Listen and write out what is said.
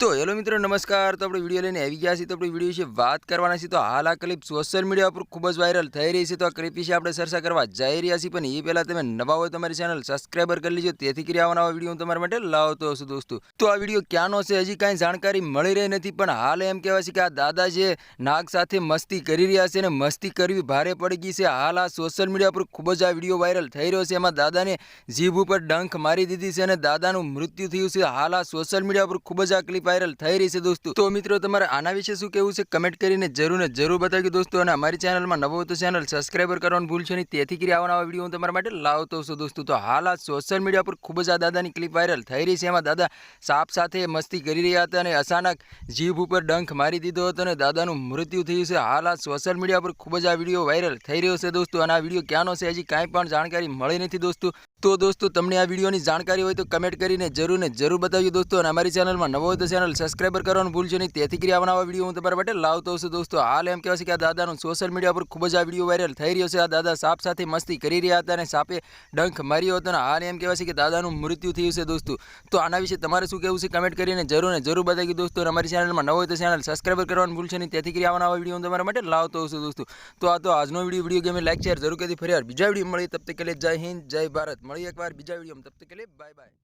तो हेलो मित्रों नमस्कार। तो આપણે વિડીયો લઈને આવી ગયા છીએ। તો આપણે વિડીયો વિશે વાત કરવાના છીએ। તો હાલ આ ક્લિપ સોશિયલ મીડિયા પર ખૂબ જ વાયરલ થઈ રહી છે। તો આ ક્લિપ વિશે આપણે ચર્ચા કરવા જઈ રહ્યા છીએ, પણ એ પહેલાં તમે નવા હોય તો તમારી ચેનલ સબસ્ક્રાઈબર કરી લેજો, તેથી કરી આવા નવા વિડીયો હું તમારા માટે લાવતો હશું દોસ્તો। તો આ વિડીયો ક્યાંનો છે હજી કાંઈ જાણકારી મળી રહી નથી, પણ હાલ એમ કહેવાય છે કે આ દાદા જે નાગ સાથે મસ્તી કરી રહ્યા છે અને મસ્તી કરવી ભારે પડી ગઈ છે। હાલ આ સોશિયલ મીડિયા પર ખૂબ જ આ વિડીયો વાયરલ થઈ રહ્યો છે। એમાં દાદાને જીભ ઉપર ડંખ મારી દીધી છે અને દાદાનું મૃત્યુ થયું છે। હાલ આ સોશિયલ મીડિયા પર ખૂબ જ આ ક્લિપ વાયરલ થઈ રહી છે દોસ્તો। તો મિત્રો તમારે આના વિશે શું કહેવું છે કમેન્ટ કરીને જરૂર બતાવજો દોસ્તો। અને અમારી ચેનલમાં નવો હોય તો ચેનલ સબસ્ક્રાઈબર કરવાનું ભૂલશો નહીં, તેથી કરી આવા નવા વિડીયો હું તમારા માટે લાવતો છું દોસ્તો। તો હાલ આ સોશિયલ મીડિયા પર ખૂબ જ આ દાદાની ક્લિપ વાયરલ થઈ રહી છે। એમાં દાદા સાપ સાથે મસ્તી કરી રહ્યા હતા અને અચાનક જીભ ઉપર ડંખ મારી દીધો હતો અને દાદાનું મૃત્યુ થયું છે। હાલ આ સોશિયલ મીડિયા પર ખૂબ જ આ વિડીયો વાયરલ થઈ રહ્યો છે દોસ્તો। અને આ વિડીયો ક્યાંનો છે હજી કાંઈ પણ જાણકારી મળી નથી દોસ્તો। તો દોસ્તો તમને આ વિડીયોની જાણકારી હોય તો કમેન્ટ કરીને જરૂર બતાવજો દોસ્તો। અને અમારી ચેનલમાં નવો હોય તો ચેનલ સબસ્ક્રાઈબર કરવાનું ભૂલશો નહીં, તેથી કરી આવા નવા વિડીયો હું તમારા માટે લાવતો છું દોસ્તો। હાલ એમ કહેવાય છે કે આ દાદાનું સોશિયલ મીડિયા પર ખૂબ જ આ વિડીયો વાયરલ થઈ રહ્યો છે। આ દાદા સાપ સાથે મસ્તી કરી રહ્યા હતા અને સાપે ડંખ માર્યો હતો અને હાલ એમ કહેવાય છે કે દાદાનું મૃત્યુ થયું છે દોસ્તો। તો આના વિશે તમારે શું કહેવું છે કમેન્ટ કરીને જરૂર બતાવજો દોસ્તો। અને અમારી ચેનલમાં નવો હોય તો ચેનલ સબસ્ક્રાઈબર કરવાનું ભૂલશો નહીં, તેથી કરી આવા નવા વિડીયો હું તમારા માટે લાવતો છું દોસ્તો। તો આ તો આજનો વિડીયો ગમે લાઈક શેર જરૂર કરી ફરી બીજા વિડીયો મળી, તબ તક કે लिए जय हिंद जय भारत। મળીએ એકવાર બીજા વિડીયોમાં, તબ તક કે लिए બાય બાય।